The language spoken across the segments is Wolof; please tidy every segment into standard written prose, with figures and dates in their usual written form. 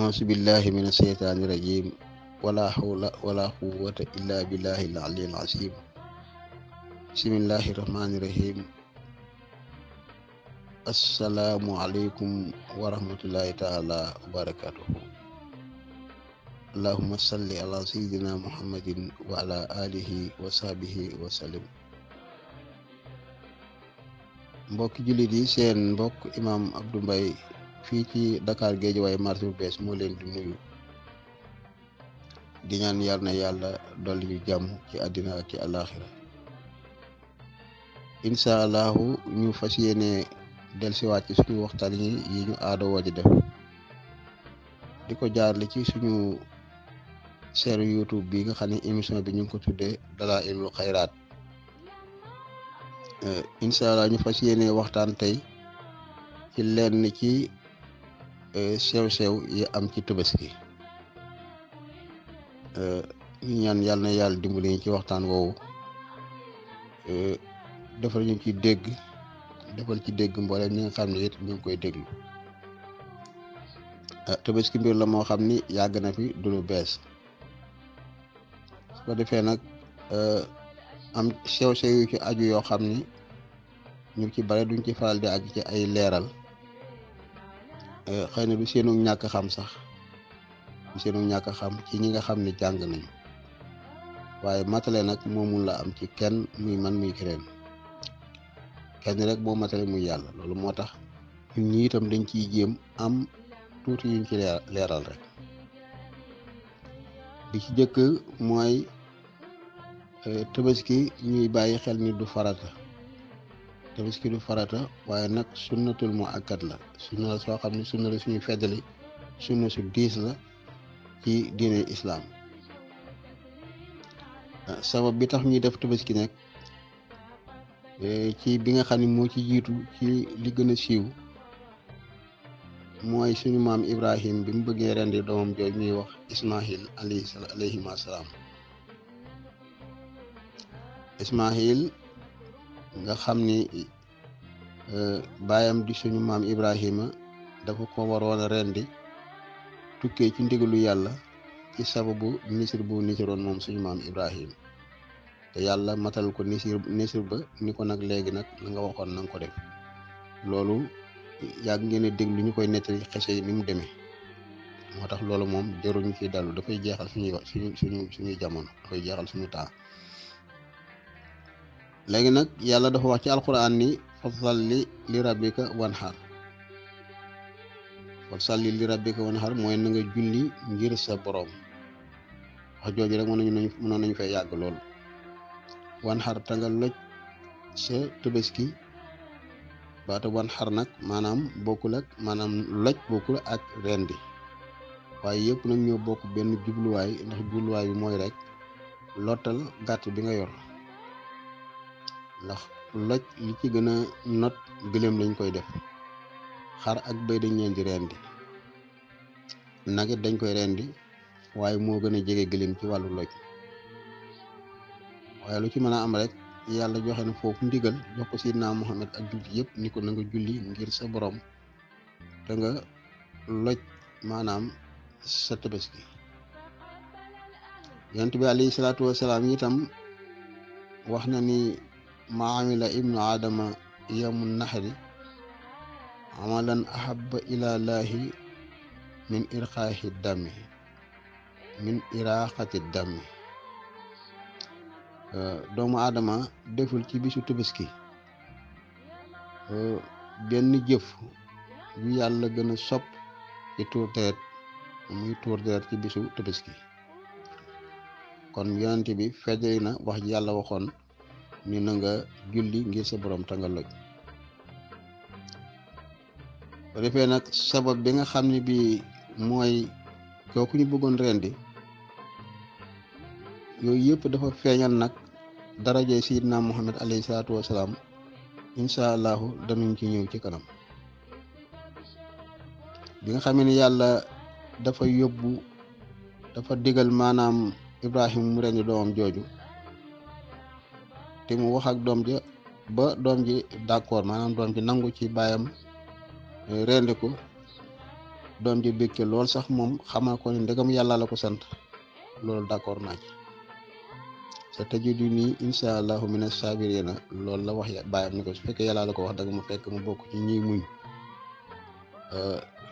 أعوذ بالله من الشيطان الرجيم ولا حول ولا قوة إلا بالله العلي العظيم بسم الله الرحمن الرحيم السلام عليكم ورحمة الله تعالى وبركاته اللهم صل على سيدنا محمد وعلى آله وصحبه وسلم mbokk jullit yi seen mbokk imam Abdou Mbaye fii ci Dakar Guédiawaye marché bu bees moo leen di nuyu di ñaan yar na yàlla dolli ñu jàmm ci àddina ak ci àllaaxira incha allahu ñu fas yéene dellusiwaat ci suñu waxtaan yi ñu aadawoo di def di ko jaarle ci suñu chaîne YouTube bi nga xam ne émission bi ñu ngi ko tuddee Dalaa'ilul Xayraat incha allah ñu fas yéene waxtaan tey ci lenn ci sew-sew yi am ci Tabaski ñu ñaan yàlla na yàlla dimbali ñu ci waxtaan woowu defal ñu ci dégg defal ci dégg mboolem ñi nga xam ne it ñu ngi koy déglu Tabaski mbir la moo xam ni yàgg na fi du lu bees su ko defee nag am sew-sew yu ci aju yoo xam ni ñu ci bare duñ ci faral di aju ci ay leeral xëy na du seenu ñàkk xam sax du seenu ñàkk xam ci ñi nga xam ni jàng nañu waaye matale nag moomul la am ci kenn muy man muy keneen kenn rek moo matale muy yàlla loolu moo tax ñun ñi itam dañ ciy jéem am tuuti yuñ ci leeral rek bi ci jëkk mooy Tabaski ñuy bàyyi xel ni du farata Tabaski du farata waaye nag sunnatul mu akkat la sunna la soo xam ne sunna la suñu feddali sunna su diis la ci diine islaam sabab bi tax ñuy def Tabaski nag ci bi nga xam ne moo ci jiitu ci li gën a siiw mooy suñu maam Ibrahim bi mu bëggee rendi doomam jooju ñuy wax Ismaahil alayhi salaam Ismaahil nga xam ni baayam di suñu maam Ibrahima dafa ko waroon a rendi tukkee ci ndigalu yàlla ci sababu nisir bu nisiroon moom suñu maam Ibrahima te yàlla matal ko nisir ba ni ko nag léegi nag la nga waxoon na nga ko def loolu yàgg ngeen a déglu ñu koy nettali xese yi ni mu demee moo tax loolu moom jaruñu ciy dallu dafay jeexal suñuy jamono dafay jeexal suñu temps léegi nag yàlla dafa wax ci alquran ni fa salli li rabbika wanhar mooy na nga julli ngir sa borom wax jooju rek mënoon nañu fay yàgg lool wanhar ta nga loj sa Tabaski baata wanhar nag maanaam loj bokkul ak rendi waaye yëpp nag ñoo bokk benn jubluwaay ndax jubluwaay bi mooy rek lottal gàtt bi nga yor ndax loj li ci gën a not gëléem lañ koy def xar ak bëy dañ leen di rendi nag it dañ koy rendi waaye moo gën a jege gëléem ci wàllu loj waaye lu ci mën a am rek yàlla joxe na foofu ndigal jox ko Seydina Muhammad ak jullit yëpp ni ko na nga julli ngir sa borom te nga loj maanaam sa Tabaski yonent bi alayhi salaatu wasalaam itam wax na ni ma amila ibnu adama yamun naxari amalan ahaba ila laahi min iraqati dami doomu aadama deful ci bisu Tabaski benn jëf yu yàlla gën a sopp ci tuur deret muy tuur deret ci bisu Tabaski kon yonent bi feddali na wax ji yàlla waxoon ni na nga julli ngir sa borom ta nga loj bu defee nag sabab bi nga xam ne bi mooy kooku ñu bëggoon rendi yooyu yëpp dafa feeñal nag daraje Seydina Muhammad alayhi salaatu wasalaam incha allahu danañ ci ñëw ci kanam bi nga xam ne yàlla dafa digal maanaam Ibrahima mu rendi doomam jooju te mu wax ak doom ja ba doom ji d'accord maanaam doom ji nangu ci baayam rendi ko doom ji békke lool sax moom xamal ko ne ndegam yàlla la ko sant loolu d'accord naa ci sa tajiduni insha allahu mina sabirina loolu la wax bàyyam ni ko su fekkee yàlla la ko wax danga ma fekk mu bokk ci ñiy muñ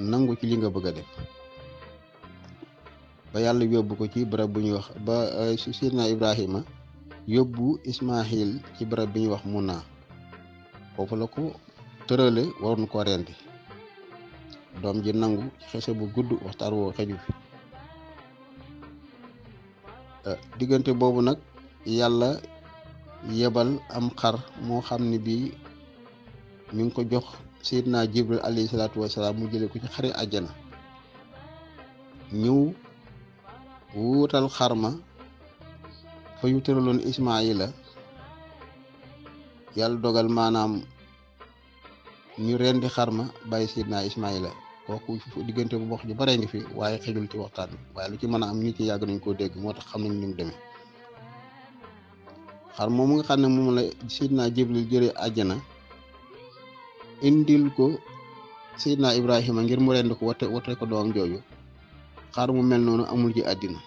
nangu ci li nga bëgg a def ba yàlla yóbbu ko ci barab bu ñuy wax ba sidna Ibrahima yóbbu Ismaahil ci barab bi ñuy wax Muna foofu la ko tërale waroon ko rendi doom ji nangu xese bu gudd waxtaan woo xeju fi diggante boobu nag yàlla yebal am xar moo xam ne bii mi ngi ko jox Seydina Jibril alayhi salaatu wasalaam mu jële ko ci xari àjjana ñëw wuutal xarma fa ñu tëraloon Ismaayila yàlla dogal maanaam ñu rendi xarma bàyyi Seydina Ismaayila kooku diggante bu wax ju bare ngi fi waaye xejul ci waxtaan bi waaye lu ci mën a am nit ñi yàgg nañ koo dégg moo tax xam nañ ni mu demee xar moom nga xam ne moom la Seydina Jibril jëlee àjjana indil ko Seydina Ibrahima ngir mu rendi ko wate ko doom jooju xar mu mel noonu amul ci àddina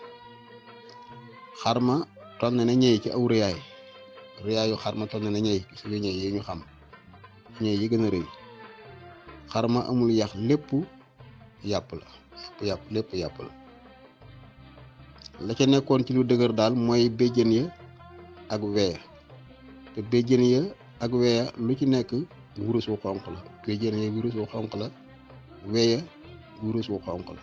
xarma toll na ñëy ci aw rëyaayu xarma toll na ñëy ci suñu ñëy yi ñu xam ñëy yi gën a rëy xarma amul yax lépp yàpp la lépp yàpp la ca nekkoon ci lu dëgër daal mooy béjjën ya ak weya te béjjën ya ak weya lu ci nekk wurus wu xonq la béjjën ya wurus wu xonq la weya wurus wu xonq la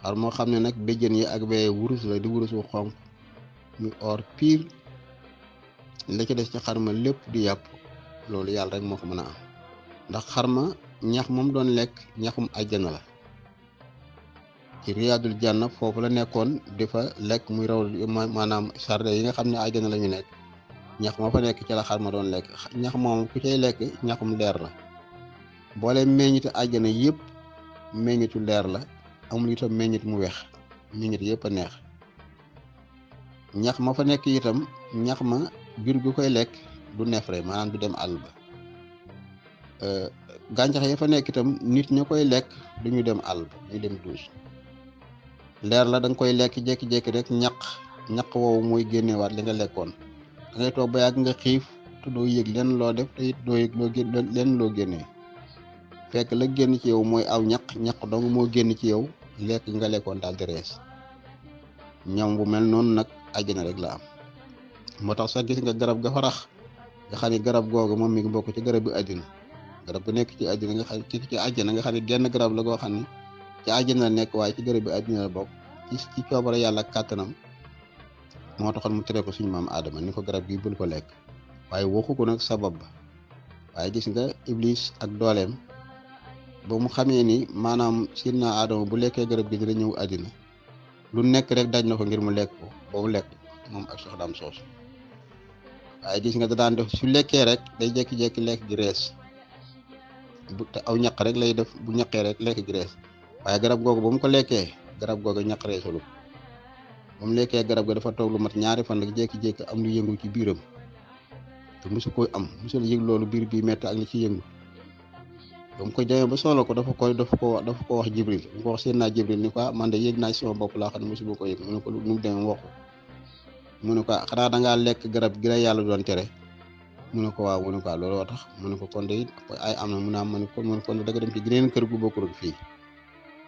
xar moo xam ne nag béjjën yi ak weya wurus la di wurus wu xonq ñu or pire la ci des ci xarma lépp di yàpp loolu yàlla rek moo ko mën a am ndax xarma ñax moom doon lekk ñaxum àjjana la ci riyaadul janna foofu la nekkoon di fa lekk muy raw maanaam sarde yi nga xam ne àjjana la ñu nekk ñax ma fa nekk ci la xarma doon lekk ñax moom ku cay lekk ñaxum leer la boole meññiti àjjana yëpp meññitu leer la amul itam meññit mu weex meññit yëpp a neex ñax ma fa nekk itam ñax ma jur gu koy lekk du neefere maanaam du dem àll ba gàncax ya fa nekk itam nit ña koy lekk duñu dem àll ba ñu dem duus leer la da nga koy lekk jékki-jékki rek ñaq woowu mooy génnewaat li nga lekkoon da ngay toog ba yàgg nga xiif te doo yëg leen loo def te it doo yëg leen loo génnee fekk la génn ci yow mooy aw ñaq dong moo génn ci yow lekk nga lekkoon daal di rees ñam bu mel noonu nag àjjana rek la am moo tax sax gis nga garab ga fa rax nga xam ne garab googu moom mi ngi bokk ci garab bi àddina garab bu nekk ci àddina nga xam ci àjjana nga xam ne genn garab la goo xam ne ci àjjana la nekk waaye ci garab bi àddina la bokk ci coobara yàlla ak kàttanam moo taxoon mu tere ko suñu maam Adama ni ko garab gi bul ko lekk waaye waxu ko nag sabab ba waaye gis nga Iblis ak dooleem ba mu xamee ni maanaam Sidna Adama bu lekkee garab gi dina ñëw àddina lu nekk rek daj na ko ngir mu lekk ko ba mu lekk moom ak soxnaam soosu waaye gis nga da daan def su lekkee rek day jékki-jékki lekk gi rees bu te aw ñaq rek lay def bu ñaqee rek lekk gi rees waaye garab googu ba mu ko lekkee garab googu ñaq reesalu ba mu lekkee garab ga dafa toog lu mat ñaari fan rek jékki-jékki am lu yëngu ci biiram te mosu koy am mosul yëg loolu biir bi metti ak li ci yëngu ba mu ko demee ba soxla ko dafa ko wax Jibril mu ko wax seen naa Jibril ni ko man de yëg naa ci sama bopp laa xam ne mosu ko yëg mu ne ko nu mu demee wax ko mu ne ko xanaa dangaa lekk garab gi la yàlla doon tere mu ne ko waaw mu ne ko looloo tax mu ne ko kon de ay am na mu naa mu ne kon da nga dem ci geneen kër gu bokkul ak fii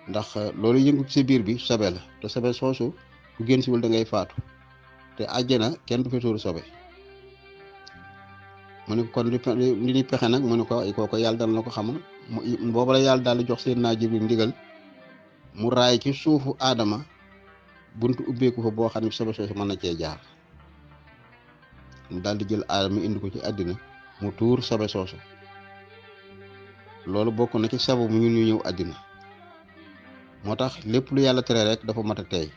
ndax loolu yëngu ci biir bi sobe la te sobe soosu ku génn siwul da ngay faatu te àjjana kenn du fi tuur sobe mu ne ko kon li ñuy pexe nag mu ne ko kooko yàlla dal na ko xamal booba la yàlla daal di jox seen naa Jibril ndigal mu raay ci suufu Adama buntu ubbeeku fa boo xam ne sobe soosu mën na cee jaar mu daal di jël Adama indi ko ci àddina mu tuur sobe soosu loolu bokk na ci sababu ñu ñëw àddina moo tax lépp lu yàlla tere rek dafa mat a teey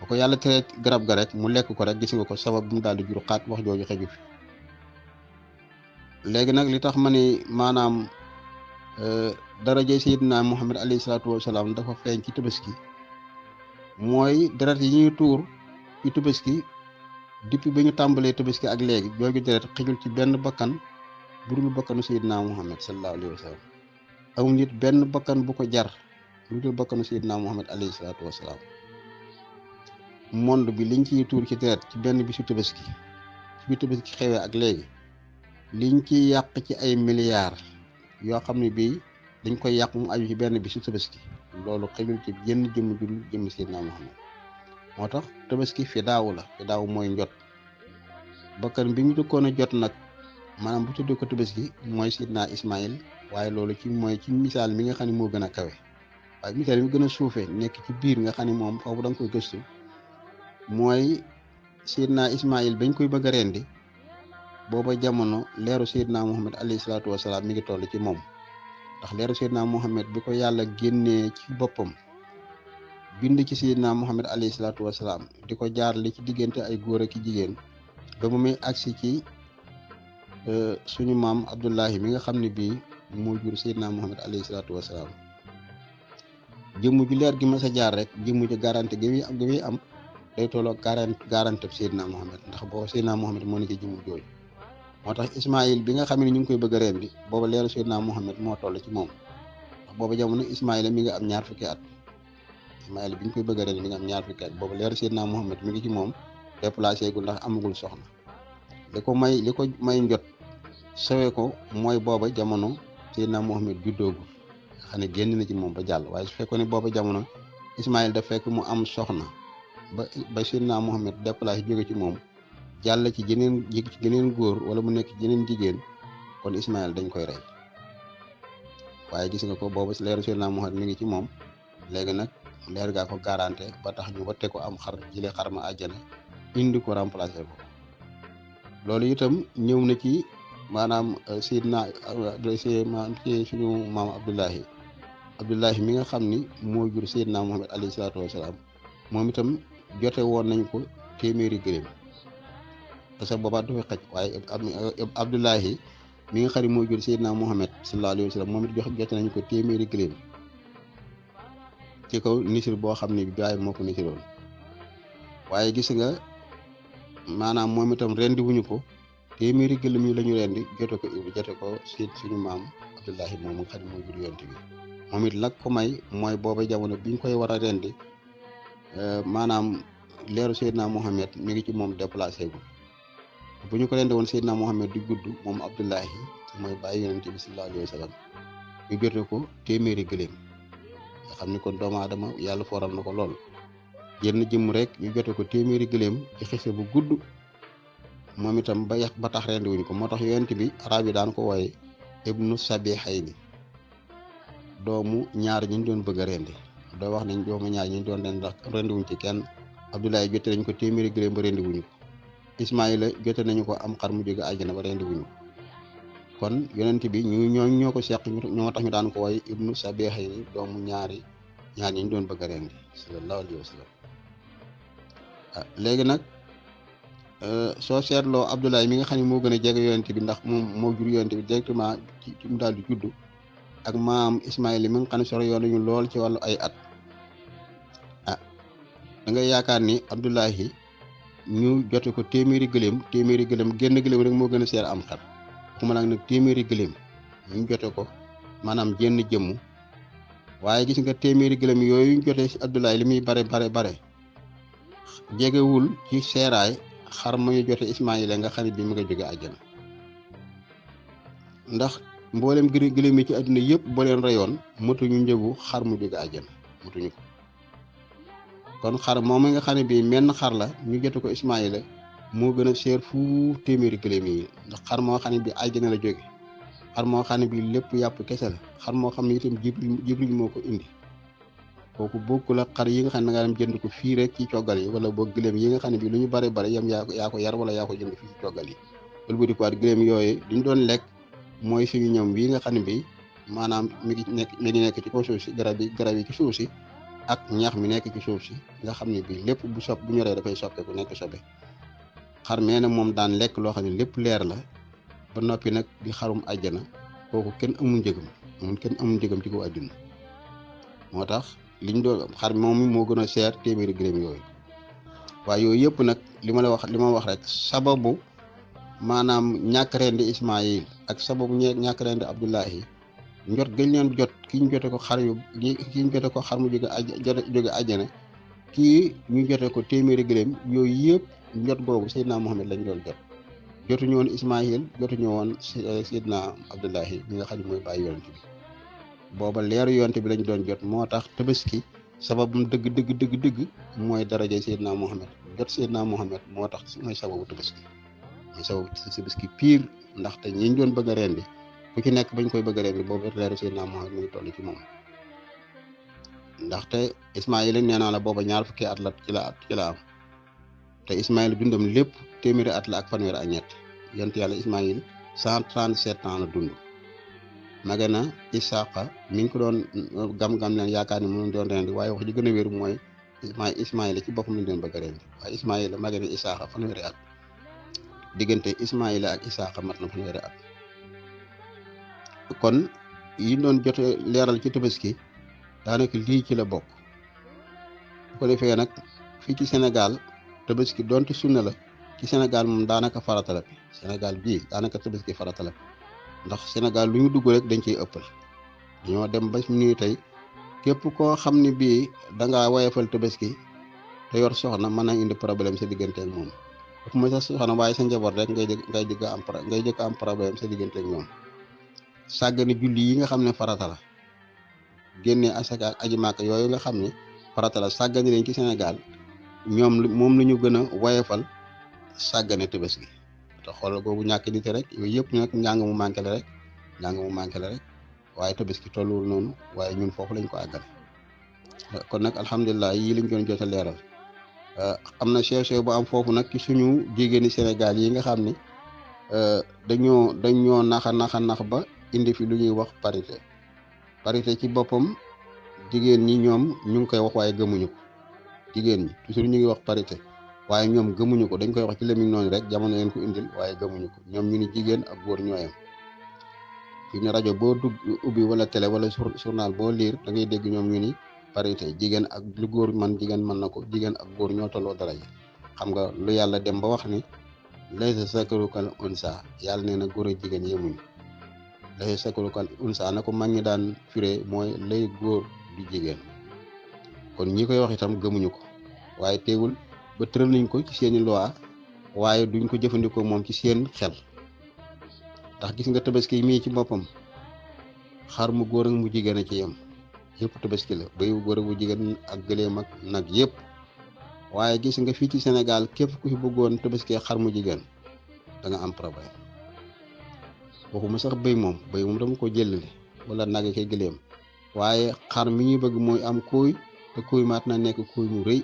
ba ko yàlla tere garab ga rek mu lekk ko rek gis nga ko sabab bi mu daal di jur xaat wax jooju xeju fi léegi nag li tax ma ni maanaam daraja Seydina Muhammad alayhi salaatu wasalaam dafa feeñ ci tabaski mooy deret yi ñuy tuur ci tabaski depuis ba ñu tàmbalee tabaski ak léegi jooju deret xëjul ci benn bakkan budul bakkanu Seydina Muhammad sallallahu alayhi wa sallam amul nit benn bakkan bu ko jar lu dul bakkanu Seydina Muhammad alayhi salaatu wasalaam. monde bi liñ ciy tuur ci deret ci benn bisu tabaski ci bi tabaski xewee ak léegi liñ ciy yàq ci ay milliards yoo xam ne bii dañ koy yàq mu aju ci benn bisu tabaski loolu xëjul ci jënn jëmm ju jëmm Seydina Muhammad. moo tax tabaski fi daawu la fi daaw mooy njot bakkan bi ñu dëkkoon a jot nag maanaam bu tuddee ko tabaski mooy Seydina Ismaïl waaye loolu ci mooy ci misaal mi nga xam ne moo gën a kawe waaye misaal mi gën a suufee nekk ci biir nga xam ne moom foofu da nga koy gëstu mooy Seydina Ismaïl bañ koy bëgg a rendi booba jamono leeru Seydina Muhammad alayhi salaatu wasalaam mi ngi toll ci moom ndax leeru Seydina Muhammad bi ko yàlla génnee ci boppam bind ci Seydina Muhammad alayhi salaatu wasalaam di ko jaarale ci diggante ay góor ak jigéen ba mu muy agsi ci suñu maam Abdullahi mi nga xam ne bii moo jur Seydina Muhammad alayhi salaatu wasalaam jëmm ju leer gi ma sa jaar rek jëmm ju garanti gi muy am day tolloo garanti Seydina Muhammad ndax booba Seydina Muhammad moo ne ci jëmm jooju moo tax Ismaïl bi nga xam ne ñu ngi koy bëgg a rendi booba leeru Seydina Muhammad moo toll ci moom ndax booba jamono Ismaïl mi nga am ñaar fukki at Ismaïl bi ñu koy bëgg a rendi mi nga am ñaar fukki at booba leeru Seydina Muhammad mi ngi ci moom déplacé gu ndax amagul soxna li ko may njot sawee ko mooy booba jamono Seydina Muhammad juddoogu nga xam ne génn na ci moom ba jàll waaye su fekkoon ne booba jamono Ismaïl da fekk mu am soxna ba Seydina Muhammad déplacé jóge ci moom jàll ci geneen góor wala mu nekk ci geneen jigéen kon Ismaïl dañ koy rey waaye gis nga ko booba leeru Seydina Muhammad mi ngi ci moom léegi nag leer gaa ko garanté ba tax ñu watte ko am xar jëlee xar ma àjjana indi ko remplacé ko loolu itam ñëw na ci maanaam Seydina ci suñu maam Abdullahi mi nga xam ni moo jur Seydina Muhammad alayhi salaatu wasalaam moom itam jote woon nañ ko téeméeri gëléem parce que boobaa du fi xaj waaye Abdullahi mi nga xam ne moo jur Seydina Muhammad sallallahu alayhi wa sallam moom it jote nañ ko téeméeri gëléem ci kaw nisir boo xam ne baay moo ko nisiroon waaye gis nga maanaam moom itam rendi wuñu ko téeméeri gëléem yi la ñu rendi jote ko suñu maam Abdullahi moom nga xam ne moo jur yonent bi moom it lak ko may mooy booba jamono biñ koy war a rendi maanaam leeru Seydina Muhammad mi ngi ci moom déplacé gu bu ñu ko rendi woon Seydina Muhammad di gudd moom Abdullahi mooy bàyyi yonent bi sallallahu alayhi wa sallam ñu jote ko téeméeri gëléem nga xam ni kon doomu aadama yàlla fooral na ko lool yenn jëmm rek ñu jote ko téeméeri gëléem ci xise bu gudd moom itam ba tax rendi wuñ ko moo tax yonent bi arab yi daan ko wooye ibnu sabihayni doomu ñaar ñi ñu doon bëgg a rendi doo wax nañ doomu ñaar ñi ñu doon rendi ndax rendi wuñ ci kenn Abdoulaye jote nañ ko téeméeri gëléem ba rendi wuñu ko Ismaïla jote nañu ko am xar mu jóge àjjana ba rendi wuñu ko kon yonent bi ñoo ko seq ñoo tax ñu daan ko wooye ibnu sabihayni doomu ñaar ñi ñu doon bëgg a rendi sallallahu alayhi wa sallam léegi nag soo seetloo Abdoulaye mi nga xam ne moo gën a jege yonent bi ndax moom moo jur yonent bi directement ci mu daal di juddu ak maam Ismaïla mi nga xam ne sore yoon nañu lool ci wàllu ay at da ngay yaakaar ni Abdoulaye ñu jote ko téeméeri gëléem génn gëléem rek moo gën a seer am xar xuma nag téeméeri gëléem ñu jote ko maanaam jenn jëmm waaye gis nga téeméeri gëléem yooyu ñu jotee ci Abdoulaye li muy bare jegewul ci seeraay xar ma ñu jote Ismaïla nga xam ne bi mu nga jóge àjjana ndax mboolem gëléem yi ci àdduna yëpp boo leen reyoon motuñu njëgu xar mu jóge àjjana motuñu ko kon xar moom nga xam ne bii menn xar la ñu jote ko Ismaïla moo gën a seer fu téeméeri gëléem yi ndax xar moo xam ne bii àjjana la jóge xar moo xam ne bii lépp yàpp kese la xar moo xam ne itam Jibril moo ko indi kooku bokkul ak xar yi nga xam ne nga dem jënd ko fii rek ci coggal yi wala boog gëléem yi nga xam ne bii lu ñu bare yam yaa ko yar wala yaa ko jënd fii ci coggal yi wala bu di ko waat gëléem yooyu duñ doon lekk mooy suñu ñam bii nga xam ne bii maanaam mi ngi nekk ci kaw suuf si garab yi ci suuf si ak ñax mi nekk ci suuf si nga xam ne bii lépp bu ñoree dafay soppeeku nekk sobe xar mee na moom daan lekk loo xam ne lépp leer la ba noppi nag di xarum àjjana kooku kenn amul njëgam ci kaw àdduna moo tax liñ doon xar moom moo gën a seer téeméeri gëléem yooyu waaye yooyu yëpp nag li ma wax rek sababu maanaam ñàkk rendi Ismaïl ak sababu ñàkk rendi Abdullahi njot gën leen jot ki ñu jote ko xar yu ki ñu jote ko xar mu jóge àjjana kii ñu jote ko téeméeri gëléem yooyu yëpp njot googu Seydina Muhammad lañ doon jot jotuñu woon Ismaayil jotuñu woon Seydina Abdullahi mi nga xam ne mooy bàyyi yonent bi booba leeru yonent bi lañ doon jot moo tax tabaski sababum dëgg mooy daraja Seydina Muhammad jot Seydina Muhammad moo tax mooy sababu tabaski mooy sababu tabaski pire ndaxte ñi doon bëgg a rendi ku ci nekk bañ koy bëgg a rendi boobu leeru Seydina Muhammad mu ngi toll ci moom ndaxte Ismaayil nee naa la booba ñaar fukki at la ci la am te Ismaayil dundam lépp téeméeri at la ak fanweeri ak ñett yonent yàlla Ismaayil 137 ans la dund mage na Isaaqa mi ngi ko doon gam-gam leen yaakaar ni mu doon rendi waaye wax ji gën a wér mooy Ismaayil ci boppam lañ doon bëgg a rendi waaye Ismaayil mage na Isaaqa fanweeri at diggante Ismaayil ak Isaaqa mat na fanweeri at kon yi doon jote leeral ci tabaski daanaka lii ci la bokk bu ko defee nag fii ci Sénégal tabaski donte sunna la ci Sénégal moom daanaka farata la Sénégal bii daanaka tabaski farata la ndax Sénégal lu ñu dugg rek dañ ciy ëppal dañoo dem ba nii tey képp koo xam ne bii dangaa woyefal tabaski te yor soxna mën a indi problème sa diggante ak moom dafa ma sa soxna waaye sa njaboot rek ngay jëkk am problème sa diggante ak ñoom sàggane julli yi nga xam ne farata la génne asaka ak aji màkk yooyu nga xam ne farata la sàggane leen ci Sénégal ñoom moom la ñu gën a woyefal sàggane tabaski te xoolal boobu ñàkk nit rek yooyu yëpp nag njàng mu manqué la rek waaye tabaski tolluwul noonu waaye ñun foofu lañ ko àggale kon nag alhamdulilah yii lañ doon jot a leeral am na sew bu am foofu nag ci suñu jigéeni Sénégal yi nga xam ne dañoo nax ba indi fi lu ñuy wax parité ci boppam jigéen ñi ñoom ñu ngi koy wax waaye gëmuñu ko jigéen ñi toujours ñu ngi wax parité waaye ñoom gëmuñu ko dañ koy wax ci lamiñ noonu rek jamono leen ko indil waaye gëmuñu ko ñoom ñu ni jigéen ak góor ñooyam fi ne rajo boo dugg ubbi wala télé wala journal boo liir da ngay dégg ñoom ñu ni parité jigéen ak lu góor man jigéen mën na ko jigéen ak góor ñoo tolloo dara ji xam nga lu yàlla dem ba wax ni laysa zakaru kal unsa yàlla nee na góor ak jigéen yemuñu laysa zakaru kal unsa na ko mag ñi daan firee mooy lay góor du jigéen kon ñi koy wax itam gëmuñu ko waaye teewul ba tëral nañ ko ci seeni loi waaye duñ ko jëfandikoo moom ci seen xel ndax gis nga tabaski mii ci boppam xar mu góor ak mu jigéen a ci yem yëpp tabaski la béyu góor ak bu jigéen ak gëléem ak nag yëpp waaye gis nga fii ci Sénégal képp ku fi bëggoon tabaski xar mu jigéen da nga am problème waxuma sax béy moom dama ko jëlale wala nag ak gëléem waaye xar mi ñuy bëgg mooy am kuuy te kuuy maat na nekk kuuy mu rëy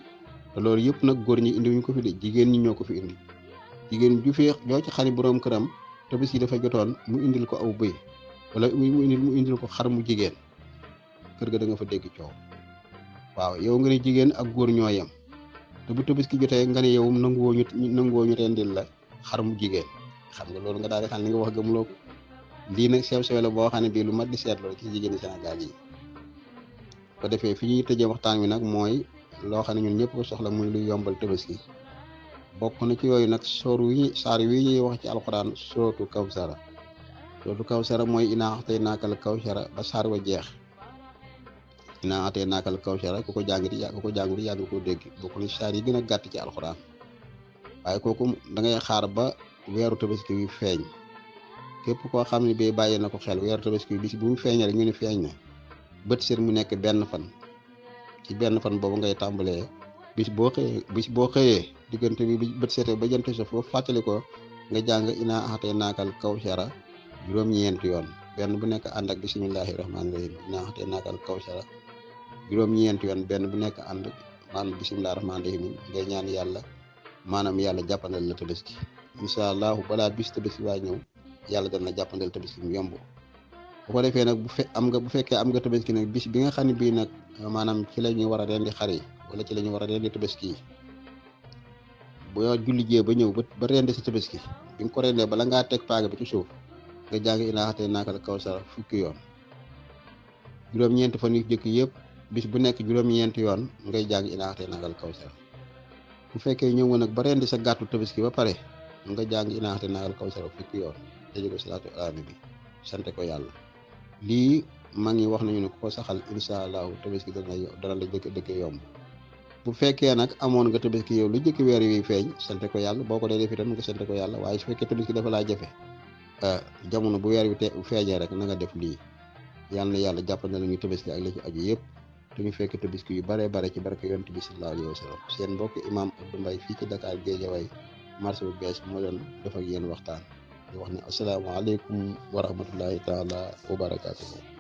te loolu yëpp nag góor ñi indi wuñ ko fi de jigéen ñi ñoo ko fi indi jigéen ju fee joo ci xari boroom këram tabaski dafa jotoon mu indil ko aw bëy wala mu indil ko xar mu jigéen kër ga da nga fa dégg coow waaw yow nga ne jigéen ak góor ñoo yem te bu tabaski jotee nga ne yow nanguwoo ñu rendil la xar mu jigéen xam nga loolu nga daal di xam li nga wax gëmuloo ko lii nag sew la boo xam ne bii lu mat di seetloo ci jigéeni Sénégal yi ko defee fi ñuy tëjee waxtaan wi nag mooy loo xam ne ñun ñëpp ko soxla muy luy yombal tabaski bokk na ci yooyu nag saar wi ñuy wax ci alxuraan sootu kawsara mooy inaa axtay naakal kawsara ba saar wa jeex inaa axtay naakal kawsara ku ko jàng di yàgg ko dégg bokk na saar yi gën a gàtt ci alxuraan waaye kooku da ngay xaar ba weeru tabaski wi feeñ képp koo xam ne bii bàyyi na ko xel weeru tabaski wi bis bu mu feeñee rek ñu ne feeñ na bët seen mu nekk benn fan ci benn fan boobu ngay tàmbalee bis boo xëyee diggante bi bët seete ba jant so foofu fàttali ko nga jàng inaa axatee naakal kawsara juróom-ñeenti yoon benn bu nekk ànd ak bisimillahi rahmaani rahim inaa axatee naakal kawsara juróom-ñeenti yoon benn bu nekk ànd maanaam bisimillahi rahmaani rahim ngay ñaan yàlla maanaam yàlla jàppandal la tabaski incha allahu balaa bis tabaski waa ñëw yàlla dana jàppandal tabaski mu yomb bu ko defee nag bu fekkee am nga tabaski nag bis bi nga xam ne bii nag maanaam ci la ñu war a rendi xar yi wala ci la ñu war a rendi tabaski yi boo julli jee ba ñëw ba rendi sa tabaski bi nga ko rendee bala ngaa teg paaga bi ci suuf nga jàng inaa axatee naakal kawsara fukki yoon juróom-ñeenti fan yu jëkk yëpp bis bu nekk juróom-ñeenti yoon ngay jàng inaa axatee naakal kawsara bu fekkee ñëw nga nag ba rendi sa gàttu tabaski ba pare nga jàng inaa axatee naakal kawsara fukki yoon tëjee ko salaatu ala nabi sante ko yàlla lii mag ñi wax nañu ne ku ko saxal incha allahu tabaski dana la dëkk yomb. bu fekkee nag amoon nga tabaski yow lu jëkk weer wi feeñ sante ko yàlla boo ko dee def itam nga sante ko yàlla waaye su fekkee tabaski dafa laa jafe jamono bu weer wi feeñee rek na nga def lii yal na yàlla jàppandal ñu tabaski ak la ci aju yëpp te ñu fekk tabaski yu bare bare ci barke yonent bi sallallahu alayhi wa sallam seen mbokk imam Abdou Mbaye fii ci Dakar Guédiawaye marché bu bees moo doon def ak yéen waxtaan di wax ne asalaamaaleykum wa rahmatullahi taala wa barakaatuhu